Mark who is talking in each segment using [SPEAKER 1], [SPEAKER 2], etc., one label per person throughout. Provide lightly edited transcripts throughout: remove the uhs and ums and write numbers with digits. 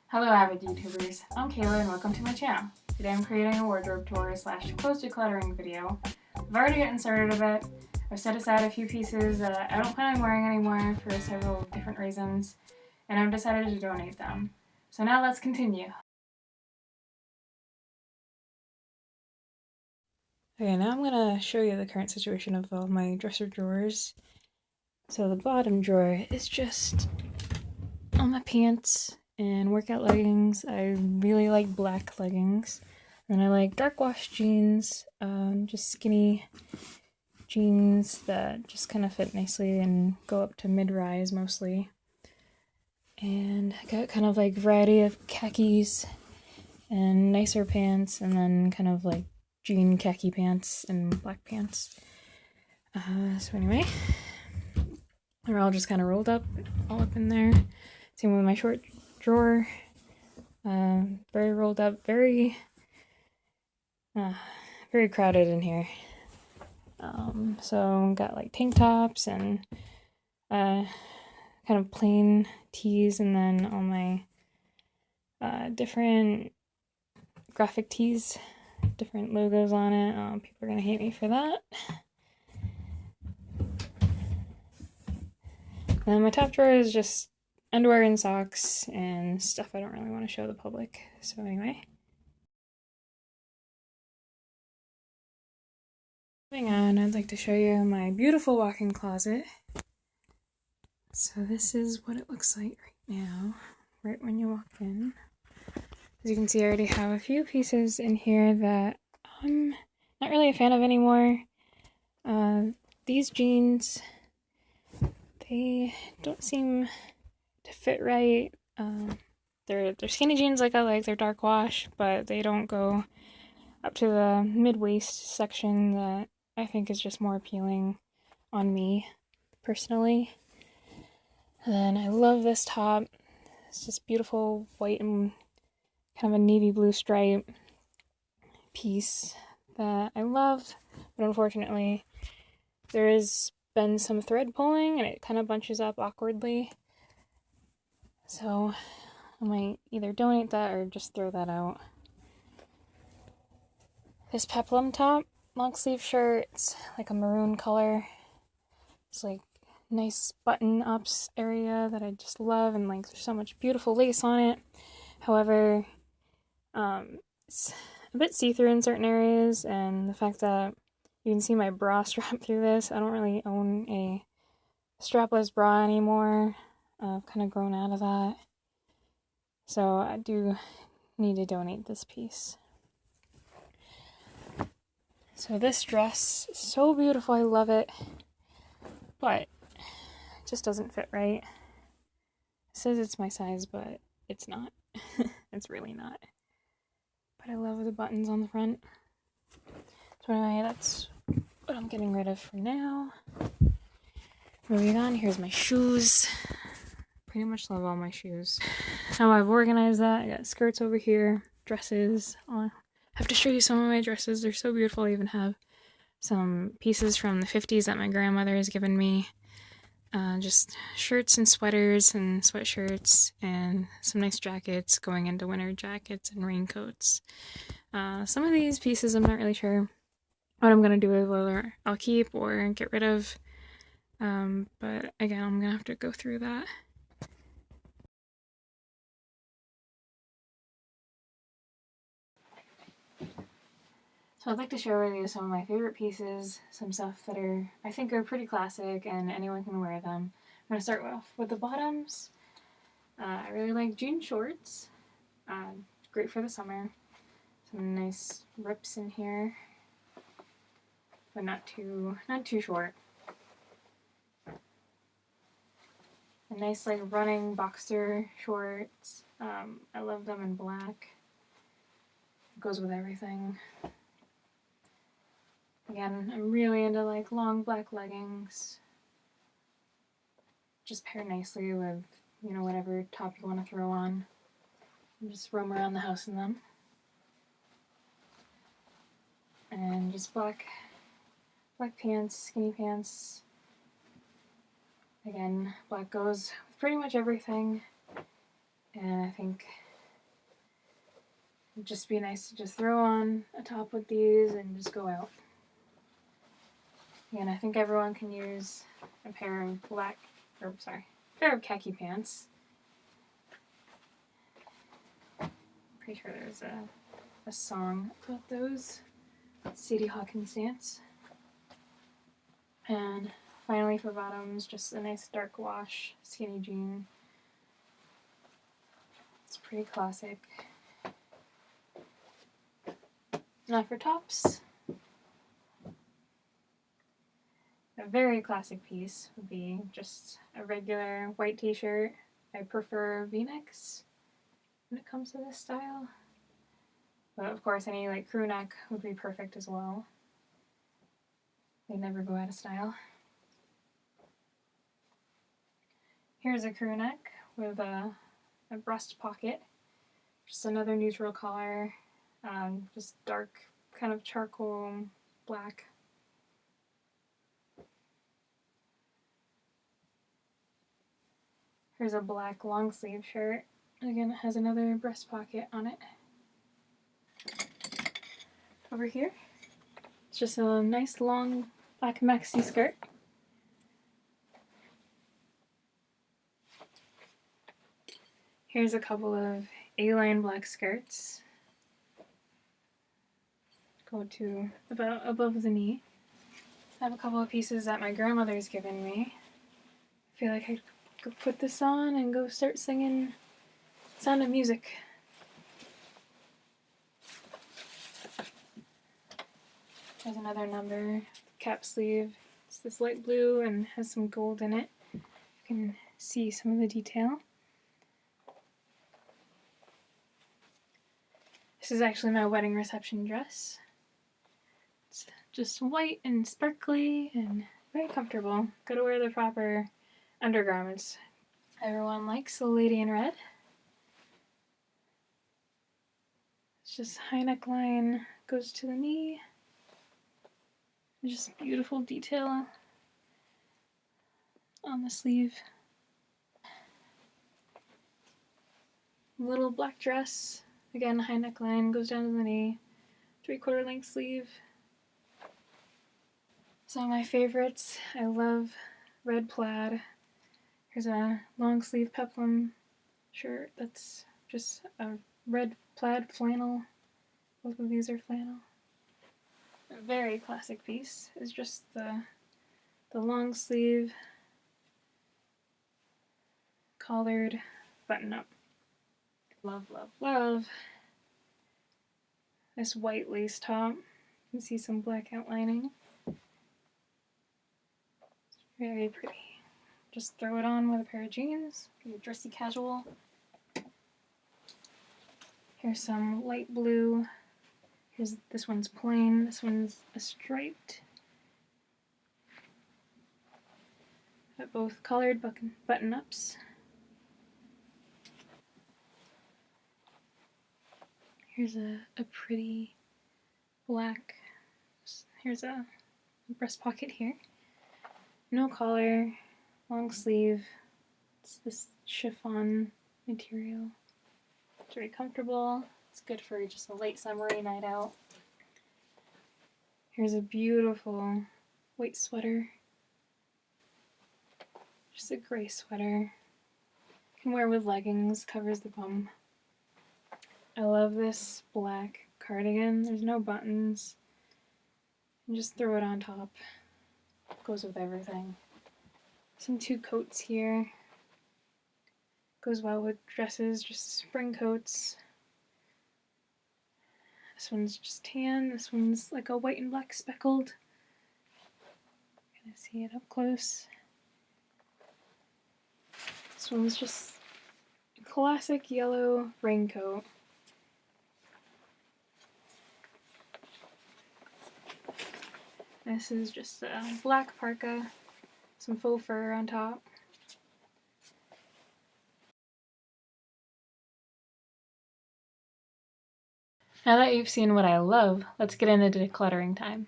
[SPEAKER 1] Hello avid YouTubers, I'm Kayla and welcome to my channel. Today I'm creating a wardrobe tour / clothes decluttering video. I've already gotten started a bit. I've set aside a few pieces that I don't plan on wearing anymore for several different reasons, and I've decided to donate them. So now let's continue. Okay, now I'm going to show you the current situation of all my dresser drawers. So the bottom drawer is just all my pants and workout leggings. I really like black leggings. And I like dark wash jeans, just skinny jeans that just kind of fit nicely and go up to mid-rise mostly. And I got kind of like variety of khakis and nicer pants, and then kind of like jean khaki pants and black pants. So anyway, they're all just kind of rolled up, all up in there. Same with my short drawer. Very rolled up, very crowded in here. So got like tank tops and kind of plain tees, and then all my different graphic tees, different logos on it. People are gonna hate me for that. And my top drawer is just underwear and socks and stuff I don't really want to show the public. So anyway. Moving on, I'd like to show you my beautiful walk-in closet. So this is what it looks like right now, right when you walk in. As you can see, I already have a few pieces in here that I'm not really a fan of anymore. These jeans, they don't seem to fit right. They're skinny jeans like I like, they're dark wash, but they don't go up to the mid-waist section that I think is just more appealing on me, personally. And then I love this top. It's just beautiful white and kind of a navy blue stripe piece that I love, but unfortunately there has been some thread pulling and it kind of bunches up awkwardly. So I might either donate that or just throw that out. This peplum top, long sleeve shirt, it's like a maroon color. It's like nice button ups area that I just love, and like there's so much beautiful lace on it. However, it's a bit see-through in certain areas, and the fact that you can see my bra strap through this. I don't really own a strapless bra anymore. I've kind of grown out of that. So I do need to donate this piece. So this dress is so beautiful, I love it, but it just doesn't fit right. It says it's my size, but it's not. It's really not. But I love the buttons on the front. So anyway, that's what I'm getting rid of for now. Moving on, here's my shoes. Pretty much love all my shoes. Now I've organized that. I got skirts over here, dresses. I have to show you some of my dresses. They're so beautiful. I even have some pieces from the 50s that my grandmother has given me. Just shirts and sweaters and sweatshirts and some nice jackets going into winter jackets and raincoats. Some of these pieces I'm not really sure what I'm going to do with, whether I'll keep or get rid of. But again, I'm going to have to go through that. So I'd like to share with you some of my favorite pieces, some stuff that I think are pretty classic and anyone can wear them. I'm going to start off with the bottoms. I really like jean shorts. Great for the summer. Some nice rips in here, but not too short. A nice like running boxer shorts. I love them in black. It goes with everything. Again, I'm really into like long black leggings. Just pair nicely with, whatever top you want to throw on. And just roam around the house in them. And just black pants, skinny pants. Again, black goes with pretty much everything. And I think It'd just be nice to just throw on a top with these and just go out. And I think everyone can use a pair of pair of khaki pants. Pretty sure there's a song about those. Sadie Hawkins dance. And finally for bottoms, just a nice dark wash skinny jean. It's pretty classic. Now for tops, a very classic piece would be just a regular white t-shirt. I prefer v-necks when it comes to this style. But of course any like crew neck would be perfect as well. They never go out of style. Here's a crew neck with a breast pocket. Just another neutral color. Just dark kind of charcoal black. Here's a black long sleeve shirt. Again, it has another breast pocket on it. Over here, it's just a nice long black maxi skirt. Here's a couple of A-line black skirts. Go to about above the knee. I have a couple of pieces that my grandmother's given me. I feel like I could put this on and go start singing Sound of Music. There's another number, cap sleeve. It's this light blue and has some gold in it. You can see some of the detail. This is actually my wedding reception dress. It's just white and sparkly and very comfortable. Gotta wear the proper undergarments. Everyone likes the lady in red. It's just high neckline, goes to the knee. Just beautiful detail on the sleeve. Little black dress. Again, high neckline, goes down to the knee. 3/4 length sleeve. Some of my favorites. I love red plaid. Here's a long sleeve peplum shirt that's just a red plaid flannel. Both of these are flannel. A very classic piece is just the long sleeve collared button up. Love, love, love this white lace top. You can see some black outlining. It's very pretty. Just throw it on with a pair of jeans. Be a dressy casual. Here's some light blue. This one's plain. This one's a striped. Got both collared button-ups. Here's a pretty black, here's a breast pocket here. No collar, long sleeve. It's this chiffon material. It's very comfortable. It's good for just a late summery night out. Here's a beautiful white sweater. Just a gray sweater. You can wear with leggings, covers the bum. I love this black cardigan. There's no buttons. And just throw it on top. Goes with everything. Some 2 coats here. Goes well with dresses, just spring coats. This one's just tan. This one's like a white and black speckled. Gonna see it up close. This one's just a classic yellow raincoat. This is just a black parka, some faux fur on top. Now that you've seen what I love, let's get into decluttering time.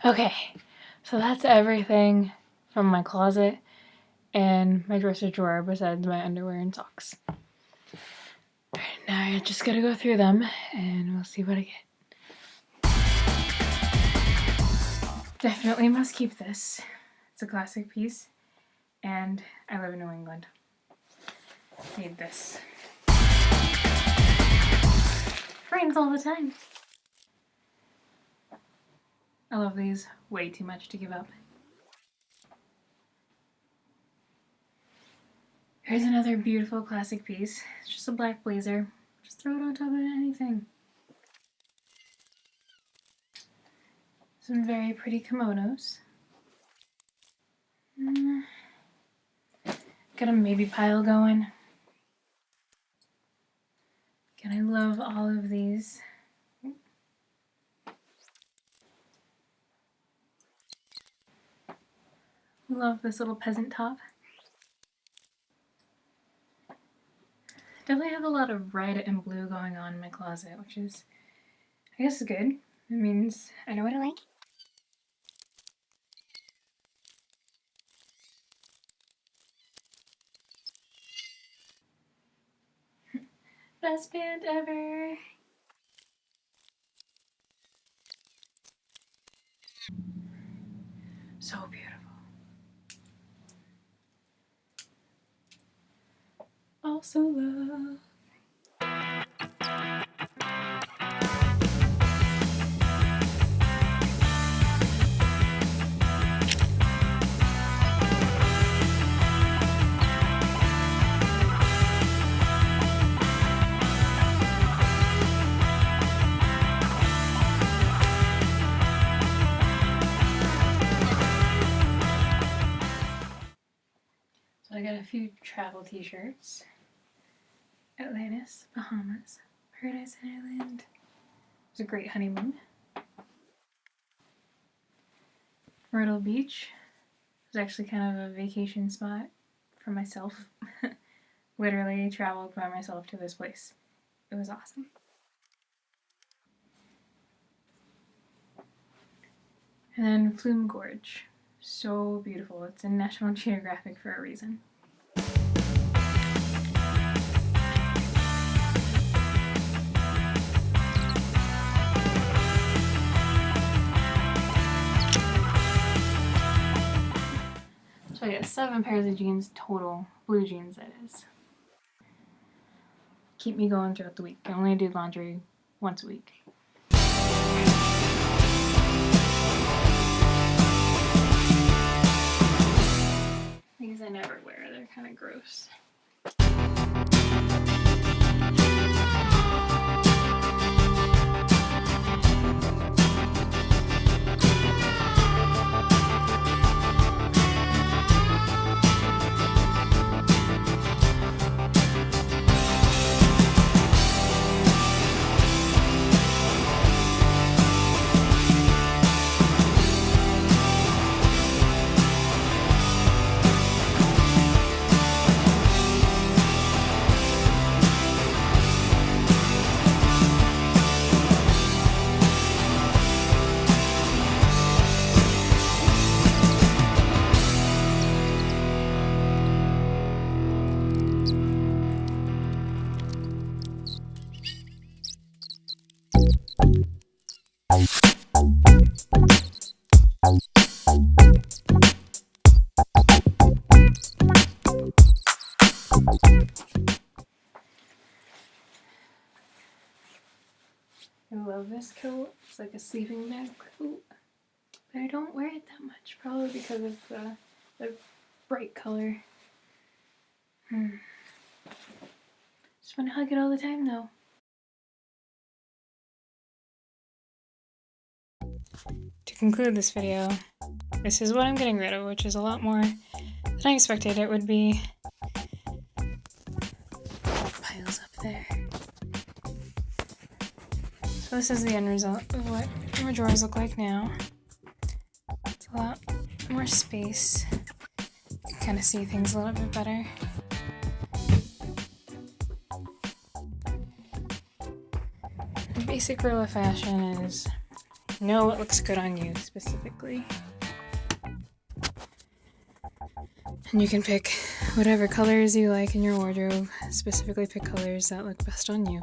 [SPEAKER 1] Okay, so that's everything from my closet and my dresser drawer besides my underwear and socks. Now I just gotta go through them and we'll see what I get. Definitely must keep this. It's a classic piece and I live in New England. Need this. Rains all the time. I love these way too much to give up. Here's another beautiful classic piece. It's just a black blazer. Just throw it on top of anything. Some very pretty kimonos. Got a maybe pile going. And I love all of these. Love this little peasant top. Definitely have a lot of red and blue going on in my closet, which is, I guess, good. It means I know what I like. Best band ever! So beautiful. Also love. So I got a few travel t-shirts. Atlantis, Bahamas, Paradise Island. It was a great honeymoon. Myrtle Beach was actually kind of a vacation spot for myself. Literally traveled by myself to this place. It was awesome. And then Flume Gorge. So beautiful. It's in National Geographic for a reason. So I got 7 pairs of jeans total. Blue jeans, that is. Keep me going throughout the week. I only do laundry once a week. These I never wear. They're kind of gross. I love this coat. It's like a sleeping bag coat. But I don't wear it that much, probably because of the bright color. Just want to hug it all the time though. To conclude this video, this is what I'm getting rid of, which is a lot more than I expected it would be. Piles up there. So this is the end result of what my drawers look like now. It's a lot more space. You can kind of see things a little bit better. The basic rule of fashion is know what looks good on you specifically. And you can pick whatever colors you like in your wardrobe, specifically pick colors that look best on you.